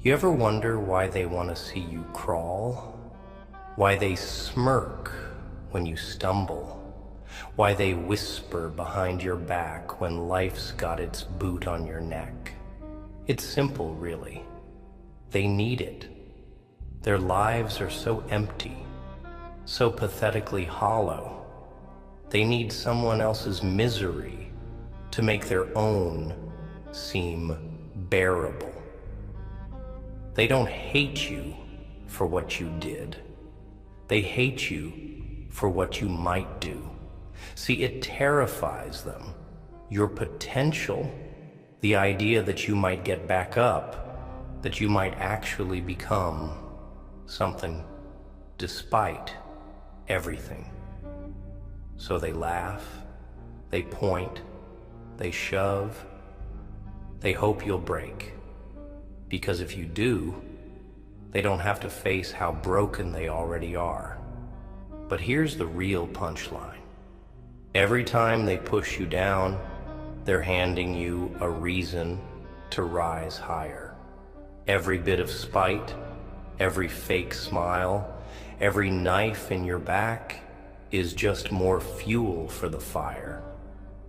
You ever wonder why they want to see you crawl? Why they smirk when you stumble? Why they whisper behind your back when life's got its boot on your neck? It's simple, really. They need it. Their lives are so empty, so pathetically hollow. They need someone else's misery to make their own seem bearable. They don't hate you for what you did. They hate you for what you might do. See, it terrifies them. Your potential, the idea that you might get back up, that you might actually become something despite everything. So they laugh, they point, they shove, they hope you'll break. Because if you do, they don't have to face how broken they already are. But here's the real punchline. Every time they push you down, they're handing you a reason to rise higher. Every bit of spite, every fake smile, every knife in your back is just more fuel for the fire.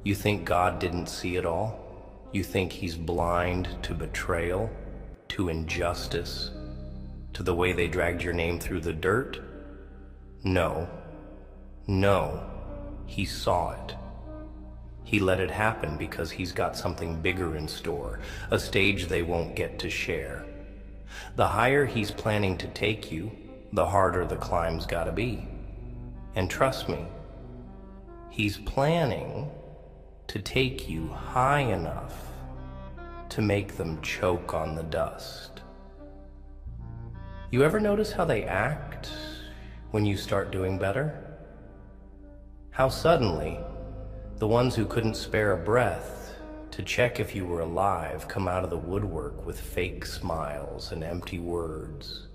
You think God didn't see it all? You think he's blind to betrayal, to injustice, to the way they dragged your name through the dirt? No, he saw it. He let it happen because he's got something bigger in store, a stage they won't get to share. The higher he's planning to take you, the harder the climb's gotta be. And trust me, he's planning to take you high enough to make them choke on the dust. You ever notice how they act when you start doing better? How suddenly, the ones who couldn't spare a breath to check if you were alive come out of the woodwork with fake smiles and empty words.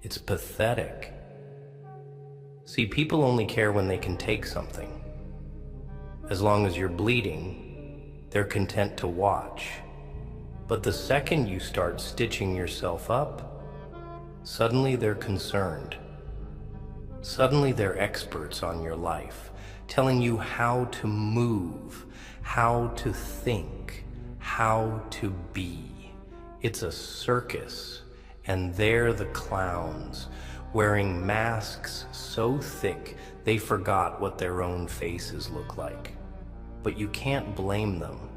It's pathetic. See, people only care when they can take something. As long as you're bleeding, they're content to watch. But the second you start stitching yourself up, suddenly they're concerned. Suddenly they're experts on your life, telling you how to move, how to think, how to be. It's a circus, and they're the clowns, wearing masks so thick they forgot what their own faces look like. But you can't blame them,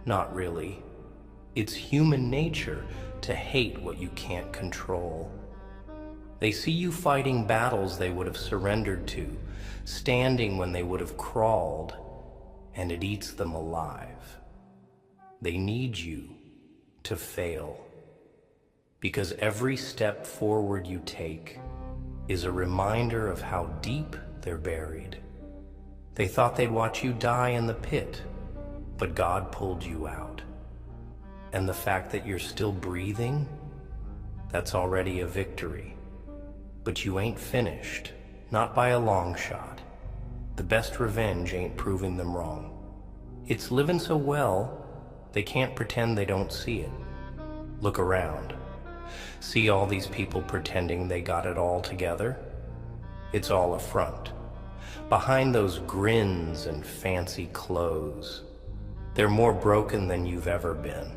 not really. It's human nature to hate what you can't control. They see you fighting battles they would have surrendered to, standing when they would have crawled, and it eats them alive. They need you to fail, because every step forward you take is a reminder of how deep they're buried. They thought they'd watch you die in the pit, but God pulled you out. And the fact that you're still breathing, that's already a victory. But you ain't finished, not by a long shot. The best revenge ain't proving them wrong. It's living so well, they can't pretend they don't see it. Look around. See all these people pretending they got it all together? It's all a front. Behind those grins and fancy clothes, they're more broken than you've ever been.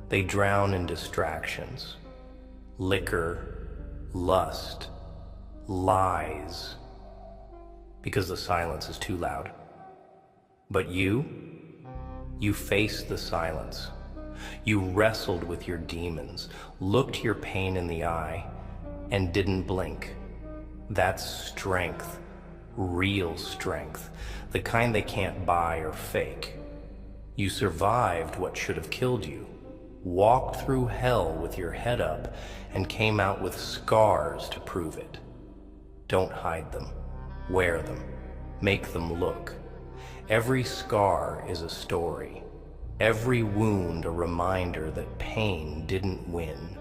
They drown in distractions, liquor, lust, lies, because the silence is too loud. But you faced the silence. You wrestled with your demons, looked your pain in the eye, and didn't blink. That's strength. Real strength, the kind they can't buy or fake. You survived what should have killed you, walked through hell with your head up, and came out with scars to prove it. Don't hide them. Wear them. Make them look. Every scar is a story. Every wound a reminder that pain didn't win.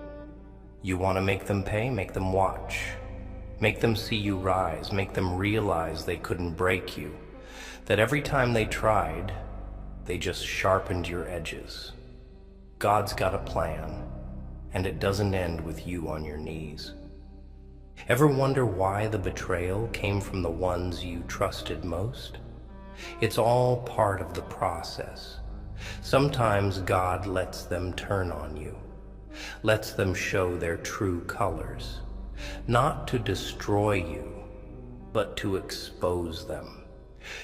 You want to make them pay? Make them watch. Make them see you rise, make them realize they couldn't break you, that every time they tried, they just sharpened your edges. God's got a plan, and it doesn't end with you on your knees. Ever wonder why the betrayal came from the ones you trusted most? It's all part of the process. Sometimes God lets them turn on you, lets them show their true colors, not to destroy you, but to expose them.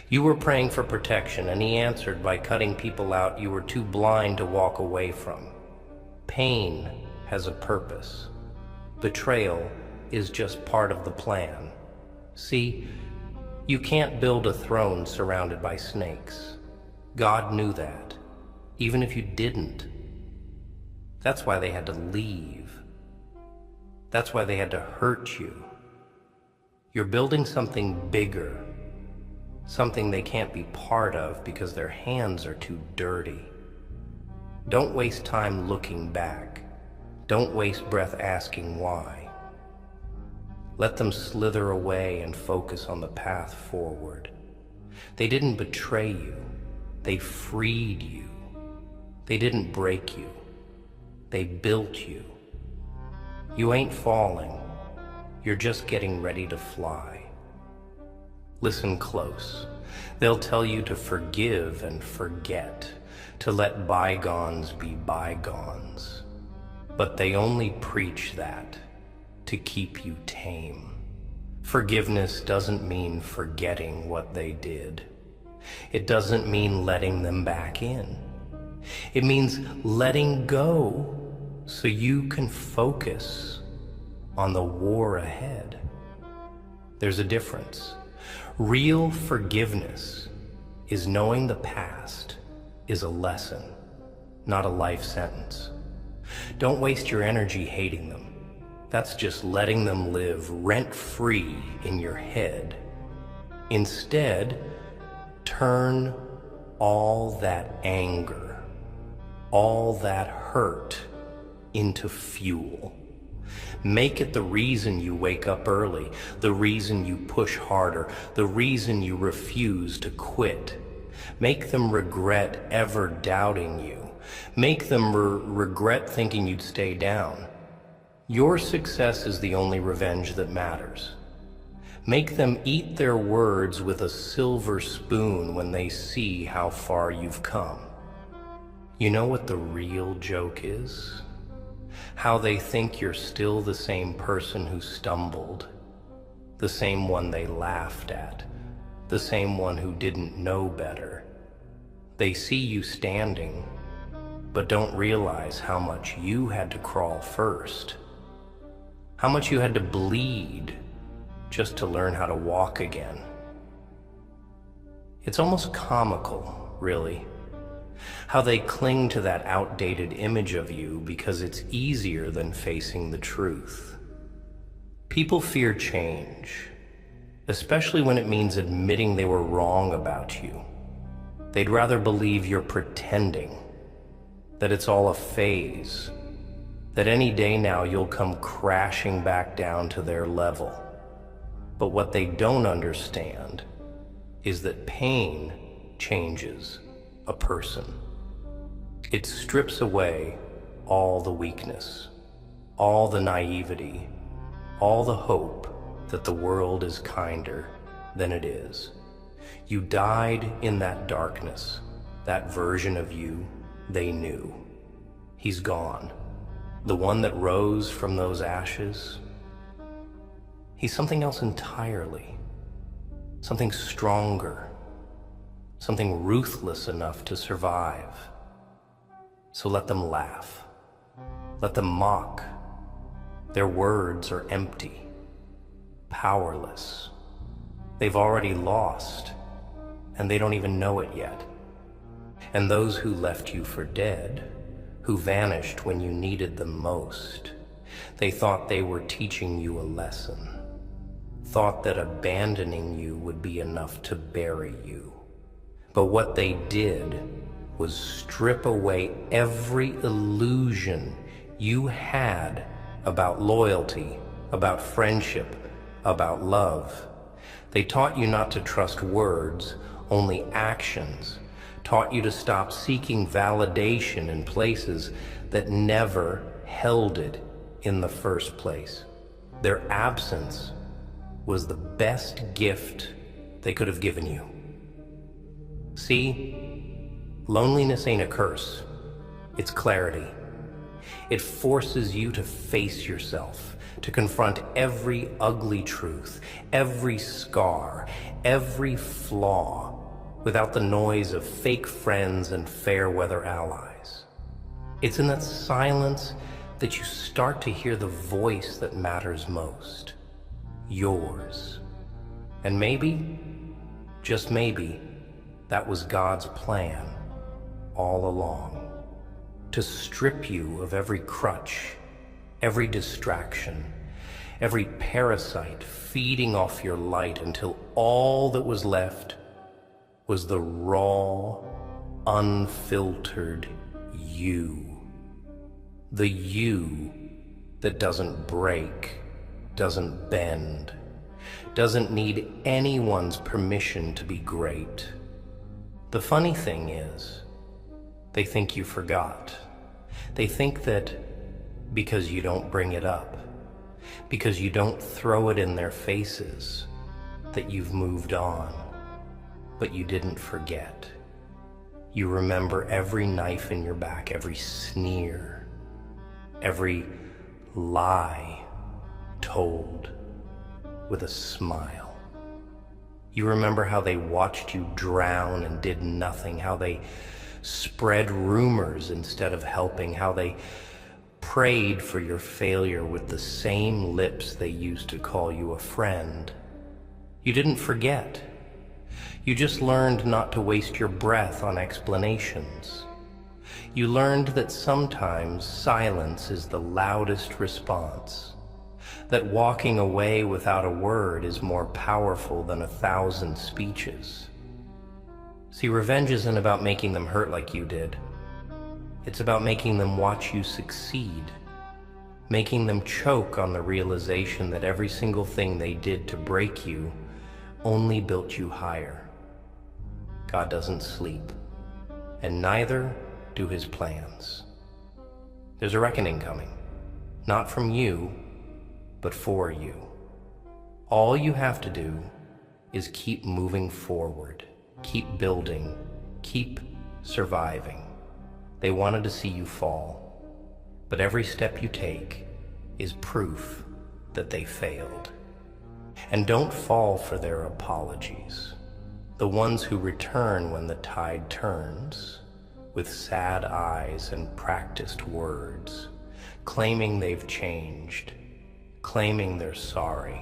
You were praying for protection, and He answered by cutting people out you were too blind to walk away from. Pain has a purpose. Betrayal is just part of the plan. See, you can't build a throne surrounded by snakes. God knew that, even if you didn't. That's why they had to leave. That's why they had to hurt you. You're building something bigger, something they can't be part of because their hands are too dirty. Don't waste time looking back. Don't waste breath asking why. Let them slither away and focus on the path forward. They didn't betray you. They freed you. They didn't break you. They built you. You ain't falling. You're just getting ready to fly. Listen close. They'll tell you to forgive and forget, to let bygones be bygones. But they only preach that to keep you tame. Forgiveness doesn't mean forgetting what they did. It doesn't mean letting them back in. It means letting go so you can focus on the war ahead. There's a difference. Real forgiveness is knowing the past is a lesson, not a life sentence. Don't waste your energy hating them. That's just letting them live rent-free in your head. Instead, turn all that anger, all that hurt into fuel. Make it the reason you wake up early, the reason you push harder, the reason you refuse to quit. Make them regret ever doubting you. Make them regret thinking you'd stay down. Your success is the only revenge that matters. Make them eat their words with a silver spoon when they see how far you've come. You know what the real joke is? How they think you're still the same person who stumbled, the same one they laughed at, the same one who didn't know better. They see you standing, but don't realize how much you had to crawl first. How much you had to bleed just to learn how to walk again. It's almost comical, really, how they cling to that outdated image of you because it's easier than facing the truth. People fear change, especially when it means admitting they were wrong about you. They'd rather believe you're pretending, that it's all a phase, that any day now you'll come crashing back down to their level. But what they don't understand is that pain changes a person. It strips away all the weakness, all the naivety, all the hope that the world is kinder than it is. You died in that darkness, that version of you they knew. He's gone. The one that rose from those ashes, he's something else entirely, something stronger, something ruthless enough to survive. So let them laugh, let them mock. Their words are empty, powerless. They've already lost, and they don't even know it yet. And those who left you for dead, who vanished when you needed them most, they thought they were teaching you a lesson, thought that abandoning you would be enough to bury you. But what they did was strip away every illusion you had about loyalty, about friendship, about love. They taught you not to trust words, only actions, taught you to stop seeking validation in places that never held it in the first place. Their absence was the best gift they could have given you. See, loneliness ain't a curse. It's clarity. It forces you to face yourself, to confront every ugly truth, every scar, every flaw, without the noise of fake friends and fair weather allies. It's in that silence that you start to hear the voice that matters most, yours. And maybe, just maybe, that was God's plan all along. To strip you of every crutch, every distraction, every parasite feeding off your light until all that was left was the raw, unfiltered you. The you that doesn't break, doesn't bend, doesn't need anyone's permission to be great. The funny thing is, they think you forgot. They think that because you don't bring it up, because you don't throw it in their faces, that you've moved on. But you didn't forget. You remember every knife in your back, every sneer, every lie told with a smile. You remember how they watched you drown and did nothing, how they spread rumors instead of helping, how they prayed for your failure with the same lips they used to call you a friend. You didn't forget. You just learned not to waste your breath on explanations. You learned that sometimes silence is the loudest response, that walking away without a word is more powerful than 1,000 speeches. See, revenge isn't about making them hurt like you did. It's about making them watch you succeed, making them choke on the realization that every single thing they did to break you only built you higher. God doesn't sleep, and neither do his plans. There's a reckoning coming, not from you, but for you. All you have to do is keep moving forward, keep building, keep surviving. They wanted to see you fall, but every step you take is proof that they failed. And don't fall for their apologies, the ones who return when the tide turns, with sad eyes and practiced words, claiming they've changed, claiming they're sorry.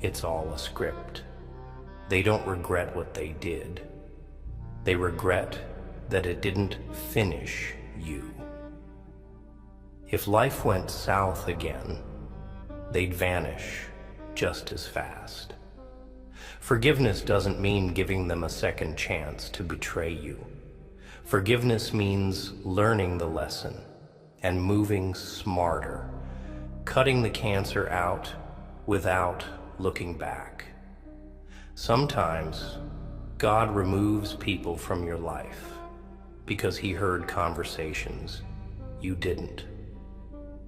It's all a script. They don't regret what they did. They regret that it didn't finish you. If life went south again, they'd vanish just as fast. Forgiveness doesn't mean giving them a second chance to betray you. Forgiveness means learning the lesson and moving smarter, cutting the cancer out without looking back. Sometimes God removes people from your life because he heard conversations you didn't.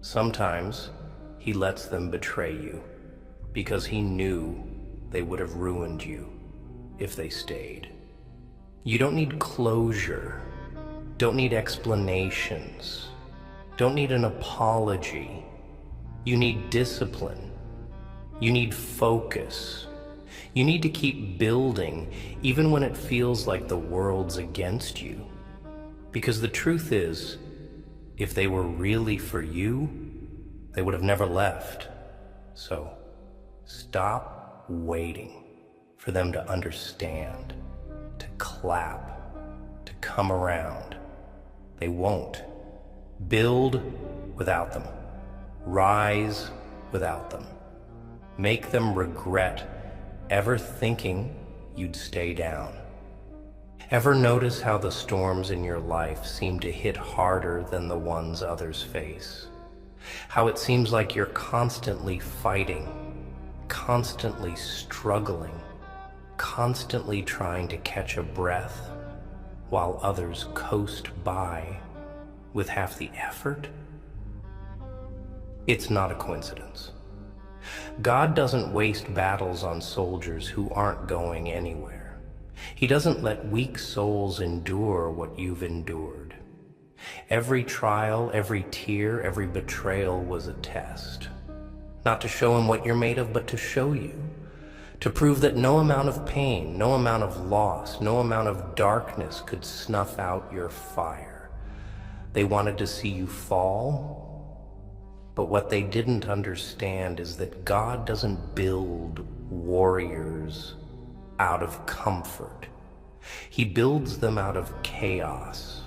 Sometimes he lets them betray you because he knew they would have ruined you if they stayed. You don't need closure, don't need explanations, don't need an apology. You need discipline. You need focus. You need to keep building even when it feels like the world's against you. Because the truth is, if they were really for you, they would have never left. So stop waiting for them to understand, to clap, to come around. They won't. Build without them. Rise without them. Make them regret ever thinking you'd stay down. Ever notice how the storms in your life seem to hit harder than the ones others face? How it seems like you're constantly fighting, constantly struggling, constantly trying to catch a breath while others coast by with half the effort It's not a coincidence. God doesn't waste battles on soldiers who aren't going anywhere. He doesn't let weak souls endure what you've endured. Every trial, every tear, every betrayal was a test. Not to show him what you're made of, but to show you. To prove that no amount of pain, no amount of loss, no amount of darkness could snuff out your fire. They wanted to see you fall, but what they didn't understand is that God doesn't build warriors out of comfort. He builds them out of chaos,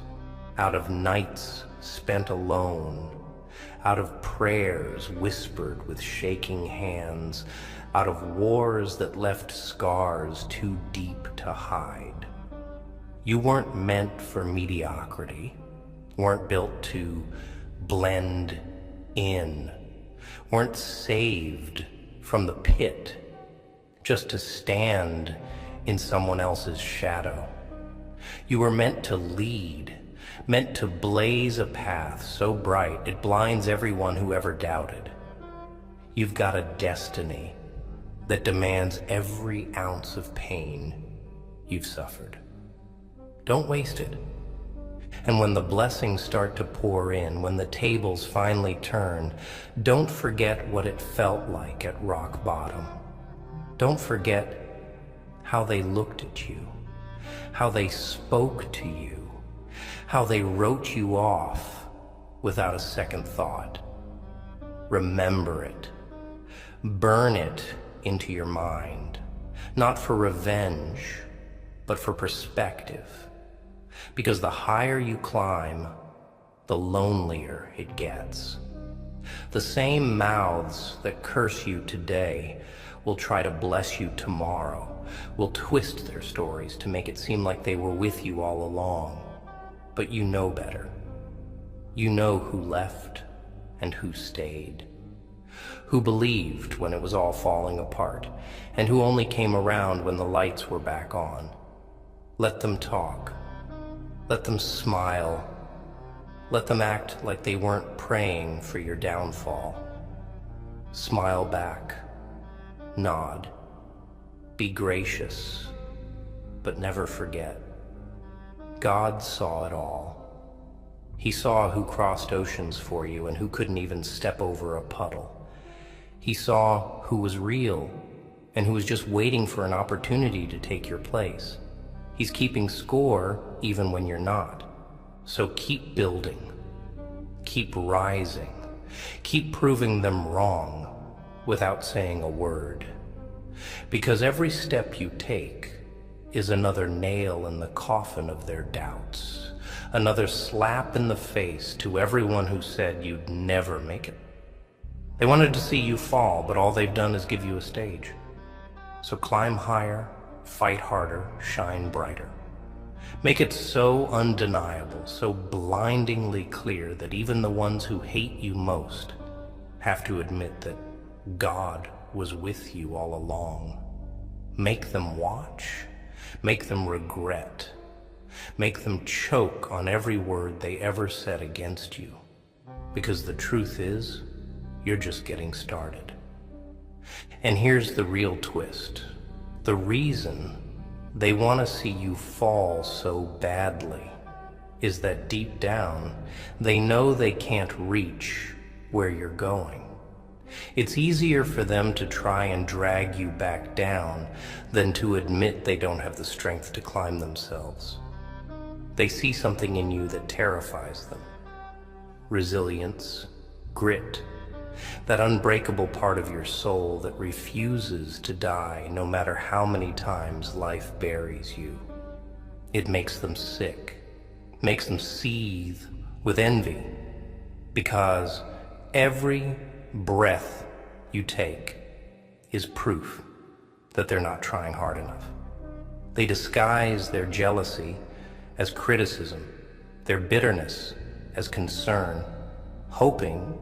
out of nights spent alone, out of prayers whispered with shaking hands, out of wars that left scars too deep to hide. You weren't meant for mediocrity, weren't built to blend in, weren't saved from the pit just to stand in someone else's shadow. You were meant to lead, meant to blaze a path so bright it blinds everyone who ever doubted. You've got a destiny that demands every ounce of pain you've suffered. Don't waste it. And when the blessings start to pour in, when the tables finally turn, don't forget what it felt like at rock bottom. Don't forget how they looked at you, how they spoke to you, how they wrote you off without a second thought. Remember it. Burn it into your mind, not for revenge, but for perspective. Because the higher you climb, the lonelier it gets. The same mouths that curse you today will try to bless you tomorrow, will twist their stories to make it seem like they were with you all along. But you know better. You know who left and who stayed, who believed when it was all falling apart, and who only came around when the lights were back on. Let them talk. Let them smile. Let them act like they weren't praying for your downfall. Smile back. Nod. Be gracious, but never forget. God saw it all. He saw who crossed oceans for you and who couldn't even step over a puddle. He saw who was real and who was just waiting for an opportunity to take your place. He's keeping score even when you're not. So keep building, keep rising, keep proving them wrong without saying a word. Because every step you take is another nail in the coffin of their doubts, another slap in the face to everyone who said you'd never make it. They wanted to see you fall, but all they've done is give you a stage. So climb higher, fight harder, shine brighter. Make it so undeniable, so blindingly clear that even the ones who hate you most have to admit that God was with you all along. Make them watch, make them regret, make them choke on every word they ever said against you. Because the truth is, you're just getting started. And here's the real twist. The reason they want to see you fall so badly is that deep down, they know they can't reach where you're going. It's easier for them to try and drag you back down than to admit they don't have the strength to climb themselves. They see something in you that terrifies them. Resilience, grit, that unbreakable part of your soul that refuses to die no matter how many times life buries you. It makes them sick, makes them seethe with envy, because every breath you take is proof that they're not trying hard enough. They disguise their jealousy as criticism, their bitterness as concern, hoping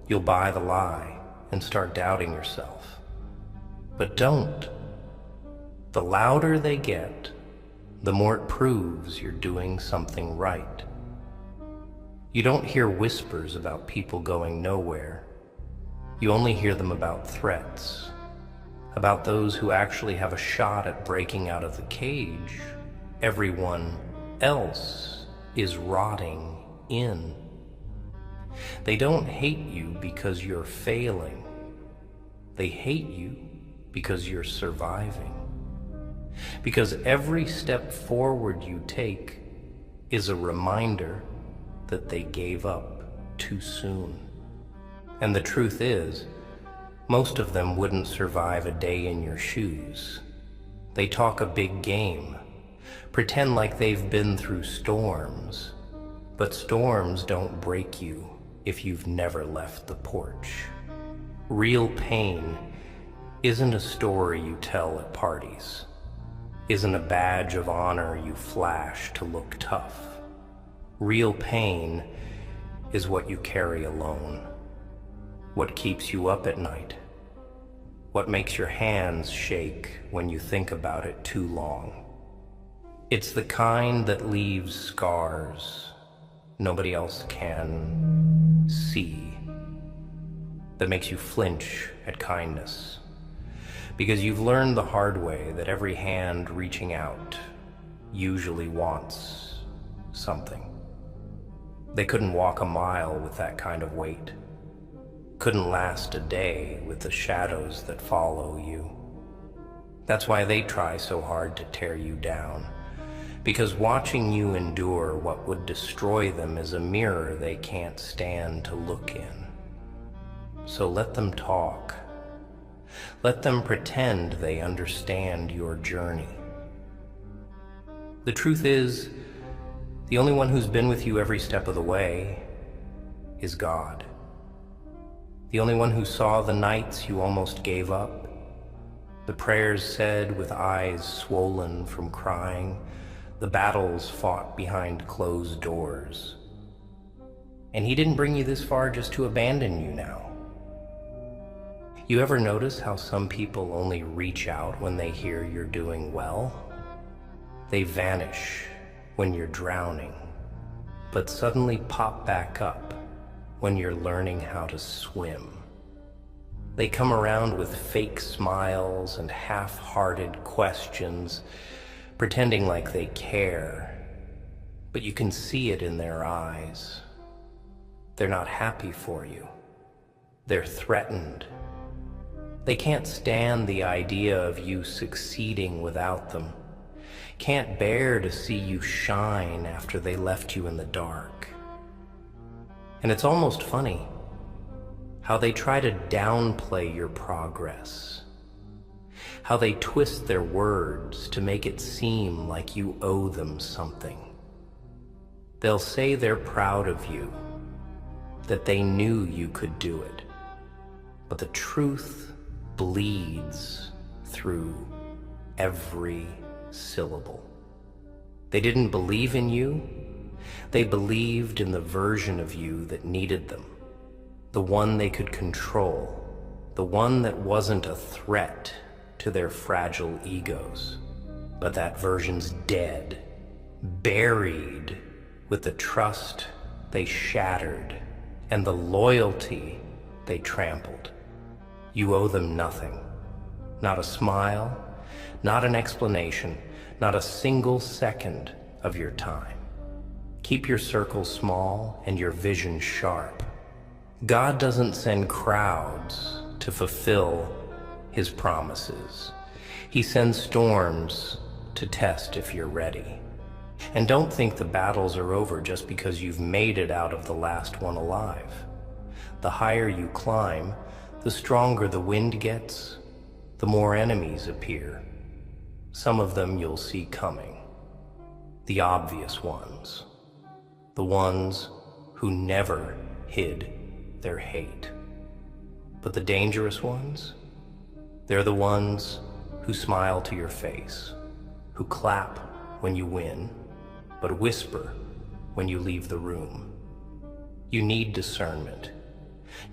you'll buy the lie and start doubting yourself. But don't. The louder they get, the more it proves you're doing something right. You don't hear whispers about people going nowhere. You only hear them about threats, about those who actually have a shot at breaking out of the cage. Everyone else is rotting in. They don't hate you because you're failing. They hate you because you're surviving. Because every step forward you take is a reminder that they gave up too soon. And the truth is, most of them wouldn't survive a day in your shoes. They talk a big game, pretend like they've been through storms, but storms don't break you if you've never left the porch. Real pain isn't a story you tell at parties, isn't a badge of honor you flash to look tough. Real pain is what you carry alone, what keeps you up at night, what makes your hands shake when you think about it too long. It's the kind that leaves scars nobody else can see, that makes you flinch at kindness, because you've learned the hard way that every hand reaching out usually wants something. They couldn't walk a mile with that kind of weight, couldn't last a day with the shadows that follow you. That's why they try so hard to tear you down, because watching you endure what would destroy them is a mirror they can't stand to look in. So let them talk. Let them pretend they understand your journey. The truth is, the only one who's been with you every step of the way is God. The only one who saw the nights you almost gave up, the prayers said with eyes swollen from crying, the battles fought behind closed doors. And he didn't bring you this far just to abandon you now. You ever notice how some people only reach out when they hear you're doing well? They vanish when you're drowning, but suddenly pop back up when you're learning how to swim. They come around with fake smiles and half-hearted questions, pretending like they care, but you can see it in their eyes. They're not happy for you. They're threatened. They can't stand the idea of you succeeding without them, can't bear to see you shine after they left you in the dark. And it's almost funny how they try to downplay your progress, how they twist their words to make it seem like you owe them something. They'll say they're proud of you, that they knew you could do it, but the truth bleeds through every syllable. They didn't believe in you. They believed in the version of you that needed them, the one they could control, the one that wasn't a threat to their fragile egos. But that version's dead, buried with the trust they shattered and the loyalty they trampled. You owe them nothing, not a smile, not an explanation, not a single second of your time. Keep your circle small and your vision sharp. God doesn't send crowds to fulfill his promises. He sends storms to test if you're ready. And don't think the battles are over just because you've made it out of the last one alive. The higher you climb, the stronger the wind gets, the more enemies appear. Some of them you'll see coming. The obvious ones. The ones who never hid their hate. But the dangerous ones, they're the ones who smile to your face, who clap when you win, but whisper when you leave the room. You need discernment,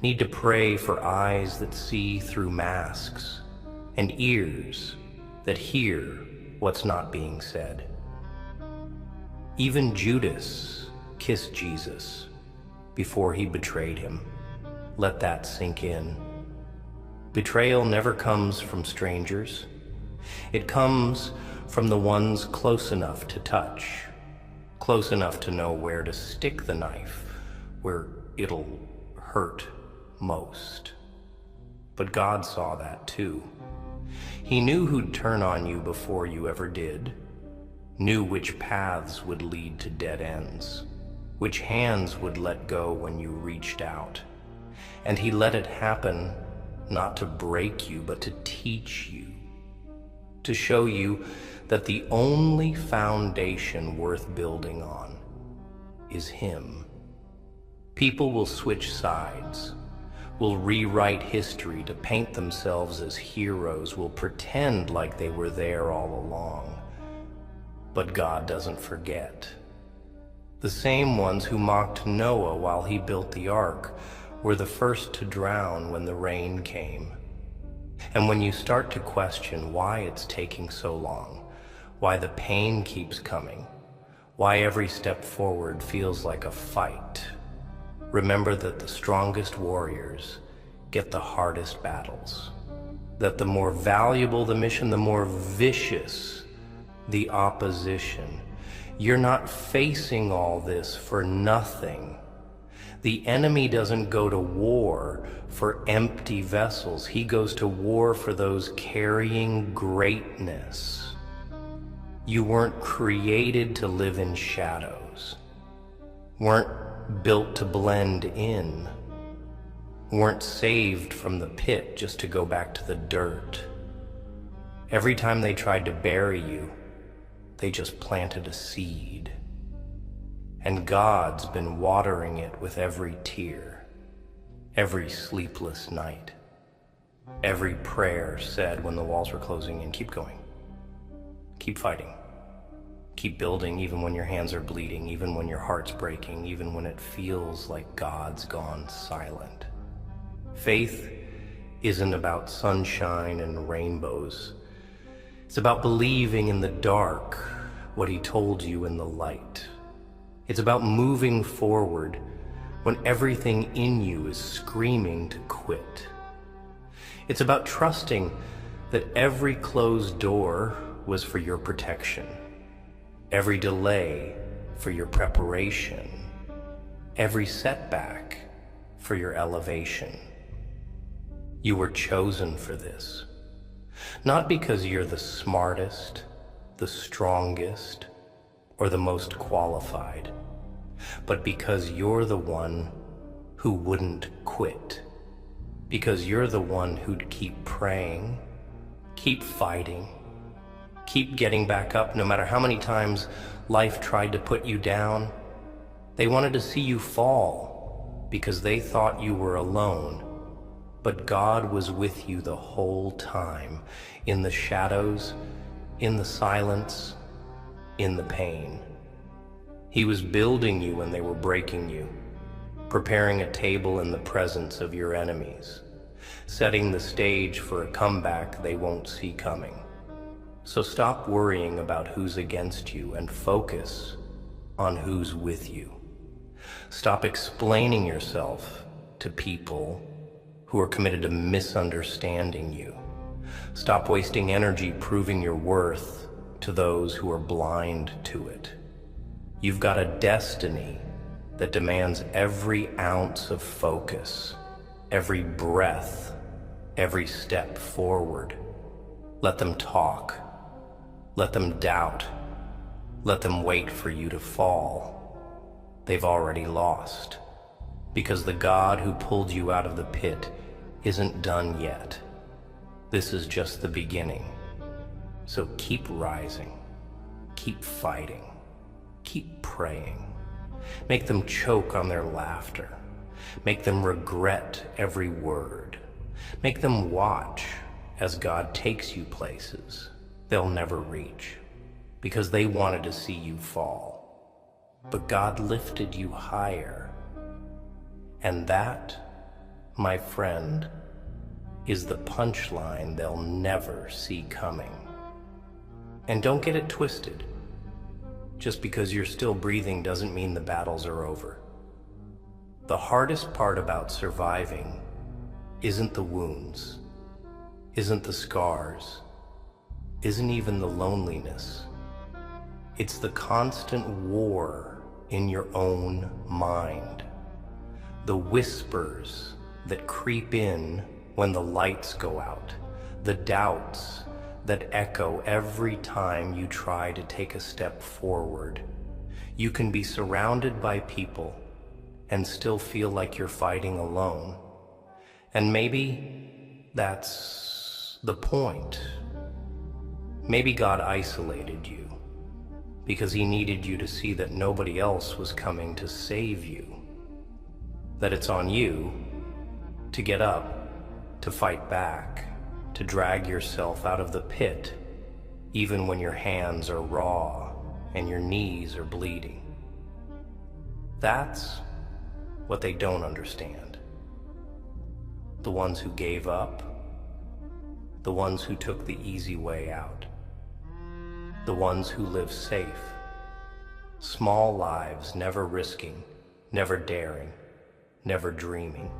need to pray for eyes that see through masks and ears that hear what's not being said. Even Judas kissed Jesus before he betrayed him. Let that sink in. Betrayal never comes from strangers. It comes from the ones close enough to touch, close enough to know where to stick the knife, where it'll hurt most. But God saw that too. He knew who'd turn on you before you ever did, knew which paths would lead to dead ends, which hands would let go when you reached out. And he let it happen not to break you, but to teach you, to show you that the only foundation worth building on is him. People will switch sides, will rewrite history to paint themselves as heroes, will pretend like they were there all along. But God doesn't forget. The same ones who mocked Noah while he built the ark were the first to drown when the rain came. And when you start to question why it's taking so long, why the pain keeps coming, why every step forward feels like a fight, remember that the strongest warriors get the hardest battles, that the more valuable the mission, the more vicious the opposition. You're not facing all this for nothing. The enemy doesn't go to war for empty vessels. He goes to war for those carrying greatness. You weren't created to live in shadows, weren't built to blend in, weren't saved from the pit just to go back to the dirt. Every time they tried to bury you, they just planted a seed. And God's been watering it with every tear, every sleepless night, every prayer said when the walls were closing in. Keep going. Keep fighting. Keep building even when your hands are bleeding, even when your heart's breaking, even when it feels like God's gone silent. Faith isn't about sunshine and rainbows. It's about believing in the dark what he told you in the light. It's about moving forward when everything in you is screaming to quit. It's about trusting that every closed door was for your protection, every delay for your preparation, every setback for your elevation. You were chosen for this, not because you're the smartest, the strongest, or the most qualified, but because you're the one who wouldn't quit, because you're the one who'd keep praying, keep fighting, keep getting back up no matter how many times life tried to put you down. They wanted to see you fall because they thought you were alone, but God was with you the whole time, in the shadows, in the silence, in the pain. He was building you when they were breaking you, preparing a table in the presence of your enemies, setting the stage for a comeback they won't see coming. So stop worrying about who's against you and focus on who's with you. Stop explaining yourself to people who are committed to misunderstanding you. Stop wasting energy proving your worth to those who are blind to it. You've got a destiny that demands every ounce of focus, every breath, every step forward. Let them talk. Let them doubt. Let them wait for you to fall. They've already lost, because the God who pulled you out of the pit isn't done yet. This is just the beginning. So keep rising, keep fighting, keep praying. Make them choke on their laughter. Make them regret every word. Make them watch as God takes you places they'll never reach, because they wanted to see you fall. But God lifted you higher. And that, my friend, is the punchline they'll never see coming. And don't get it twisted. Just because you're still breathing doesn't mean the battles are over. The hardest part about surviving isn't the wounds, isn't the scars, isn't even the loneliness. It's the constant war in your own mind. The whispers that creep in when the lights go out. The doubts that echo every time you try to take a step forward. You can be surrounded by people and still feel like you're fighting alone. And maybe that's the point. Maybe God isolated you because he needed you to see that nobody else was coming to save you. That it's on you to get up, to fight back, to drag yourself out of the pit, even when your hands are raw and your knees are bleeding. That's what they don't understand. The ones who gave up, the ones who took the easy way out, the ones who live safe, small lives, never risking, never daring, never dreaming.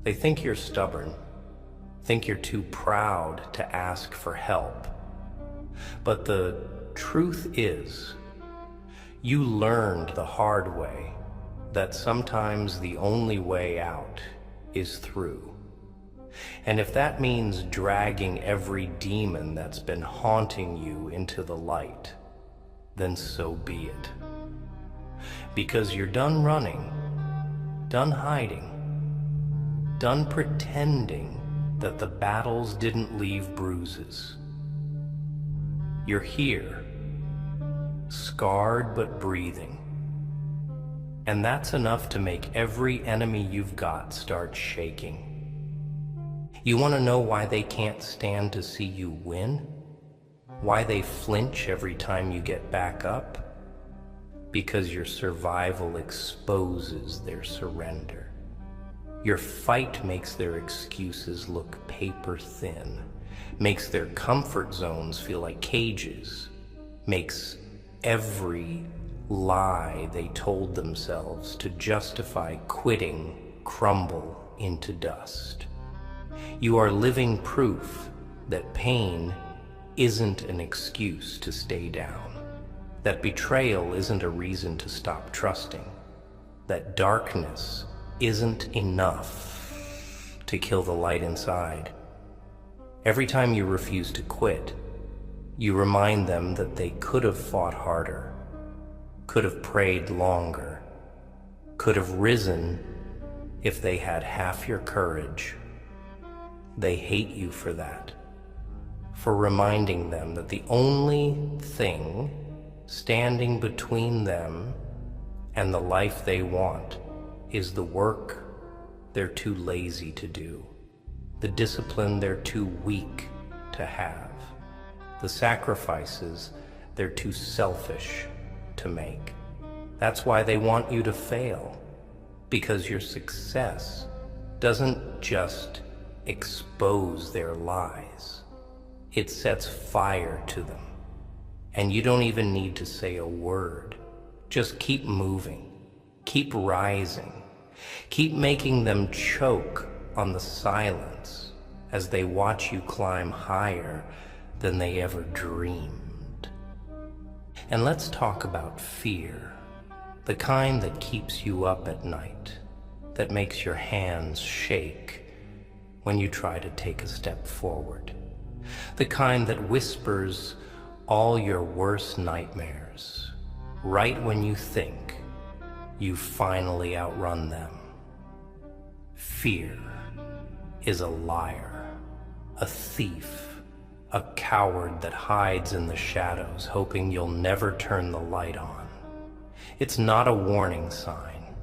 They think you're stubborn, think you're too proud to ask for help. But the truth is, you learned the hard way that sometimes the only way out is through. And if that means dragging every demon that's been haunting you into the light, then so be it. Because you're done running, done hiding, done pretending that the battles didn't leave bruises. You're here, scarred but breathing. And that's enough to make every enemy you've got start shaking. You want to know why they can't stand to see you win? Why they flinch every time you get back up? Because your survival exposes their surrender. Your fight makes their excuses look paper thin, makes their comfort zones feel like cages, makes every lie they told themselves to justify quitting crumble into dust. You are living proof that pain isn't an excuse to stay down, that betrayal isn't a reason to stop trusting, that darkness isn't enough to kill the light inside. Every time you refuse to quit, you remind them that they could have fought harder, could have prayed longer, could have risen if they had half your courage. They hate you for that, for reminding them that the only thing standing between them and the life they want is the work they're too lazy to do, the discipline they're too weak to have, the sacrifices they're too selfish to make. That's why they want you to fail, because your success doesn't just expose their lies, it sets fire to them. And you don't even need to say a word. Just keep moving, keep rising, keep making them choke on the silence as they watch you climb higher than they ever dreamed. And let's talk about fear, the kind that keeps you up at night, that makes your hands shake when you try to take a step forward, the kind that whispers all your worst nightmares right when you think you've finally outrun them. Fear is a liar, a thief, a coward that hides in the shadows, hoping you'll never turn the light on. It's not a warning sign.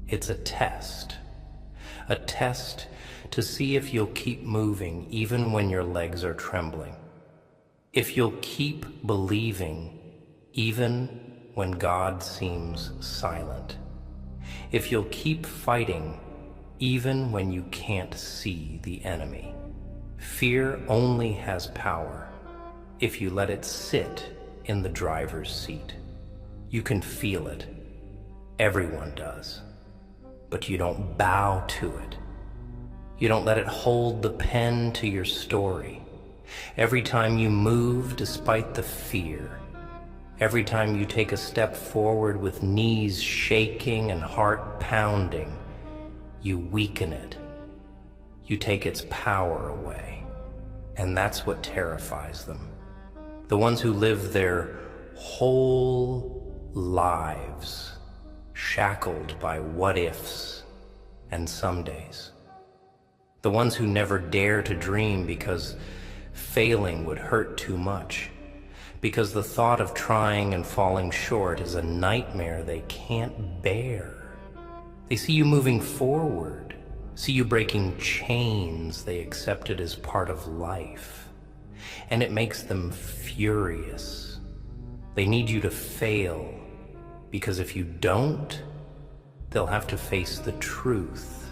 It's a test to see if you'll keep moving even when your legs are trembling. If you'll keep believing even when God seems silent. If you'll keep fighting even when you can't see the enemy. Fear only has power if you let it sit in the driver's seat. You can feel it. Everyone does. But you don't bow to it. You don't let it hold the pen to your story. Every time you move despite the fear, every time you take a step forward with knees shaking and heart pounding, you weaken it. You take its power away. And that's what terrifies them. The ones who live their whole lives shackled by what-ifs and somedays. The ones who never dare to dream because failing would hurt too much, because the thought of trying and falling short is a nightmare they can't bear. They see you moving forward, see you breaking chains they accepted as part of life, and it makes them furious. They need you to fail, because if you don't, they'll have to face the truth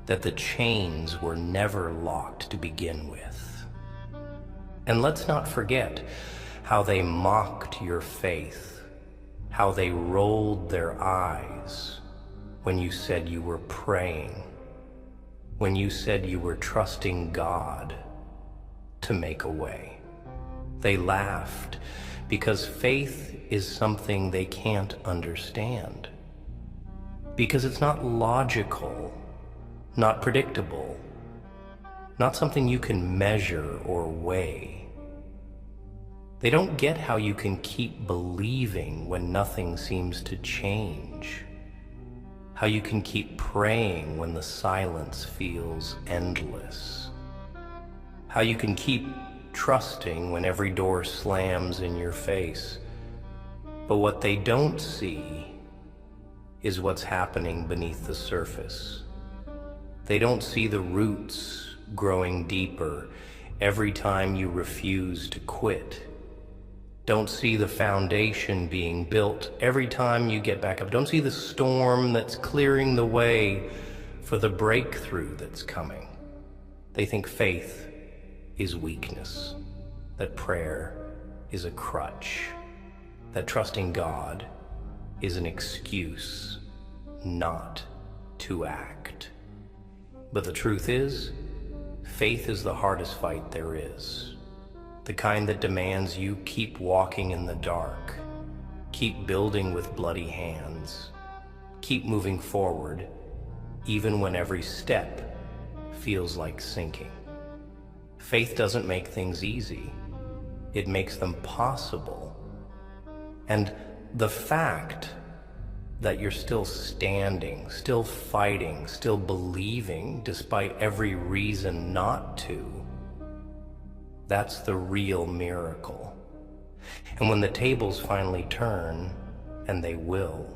that the chains were never locked to begin with. And let's not forget how they mocked your faith, how they rolled their eyes when you said you were praying, when you said you were trusting God to make a way. They laughed because faith is something they can't understand, because it's not logical, not predictable, not something you can measure or weigh. They don't get how you can keep believing when nothing seems to change, how you can keep praying when the silence feels endless, how you can keep trusting when every door slams in your face. But what they don't see is what's happening beneath the surface. They don't see the roots growing deeper every time you refuse to quit. Don't see the foundation being built every time you get back up. Don't see the storm that's clearing the way for the breakthrough that's coming. They think faith is weakness, that prayer is a crutch, that trusting God is an excuse not to act. But the truth is, faith is the hardest fight there is. The kind that demands you keep walking in the dark, keep building with bloody hands, keep moving forward, even when every step feels like sinking. Faith doesn't make things easy. It makes them possible. And the fact that you're still standing, still fighting, still believing, despite every reason not to, that's the real miracle. And when the tables finally turn, and they will,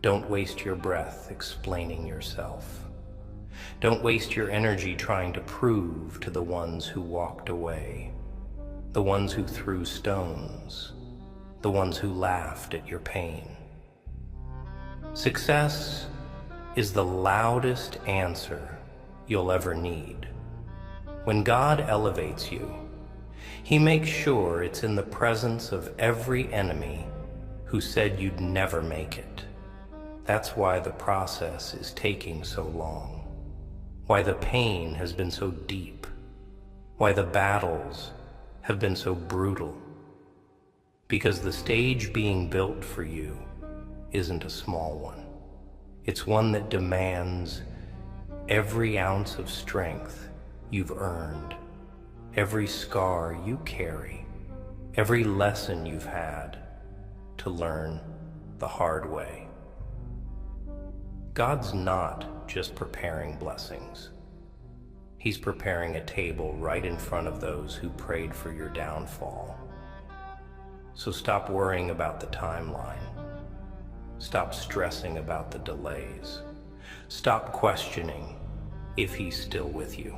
don't waste your breath explaining yourself. Don't waste your energy trying to prove to the ones who walked away, the ones who threw stones, the ones who laughed at your pain. Success is the loudest answer you'll ever need. When God elevates you, He makes sure it's in the presence of every enemy who said you'd never make it. That's why the process is taking so long, why the pain has been so deep, why the battles have been so brutal. Because the stage being built for you isn't a small one. It's one that demands every ounce of strength you've earned, every scar you carry, every lesson you've had to learn the hard way. God's not just preparing blessings. He's preparing a table right in front of those who prayed for your downfall. So stop worrying about the timeline. Stop stressing about the delays. Stop questioning if He's still with you.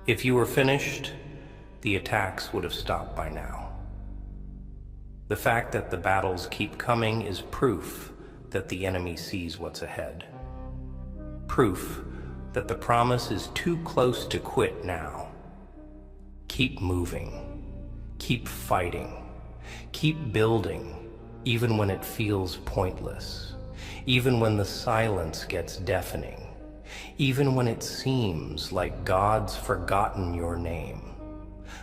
If you were finished, the attacks would have stopped by now. The fact that the battles keep coming is proof that the enemy sees what's ahead. Proof that the promise is too close to quit now. Keep moving. Keep fighting. Keep building, even when it feels pointless, even when the silence gets deafening, even when it seems like God's forgotten your name.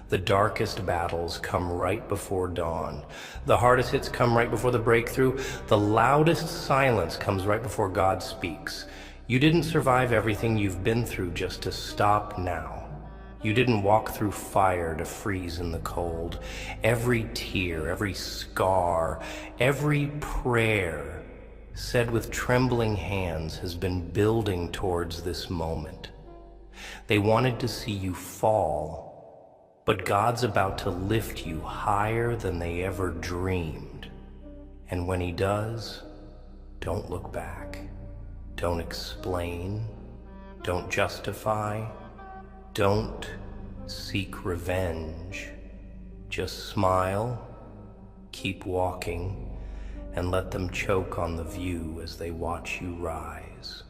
The darkest battles come right before dawn. The hardest hits come right before the breakthrough. The loudest silence comes right before God speaks. You didn't survive everything you've been through just to stop now. You didn't walk through fire to freeze in the cold. Every tear, every scar, every prayer said with trembling hands has been building towards this moment. They wanted to see you fall, but God's about to lift you higher than they ever dreamed. And when He does, don't look back. Don't explain. Don't justify. Don't seek revenge. Just smile, keep walking, and let them choke on the view as they watch you rise.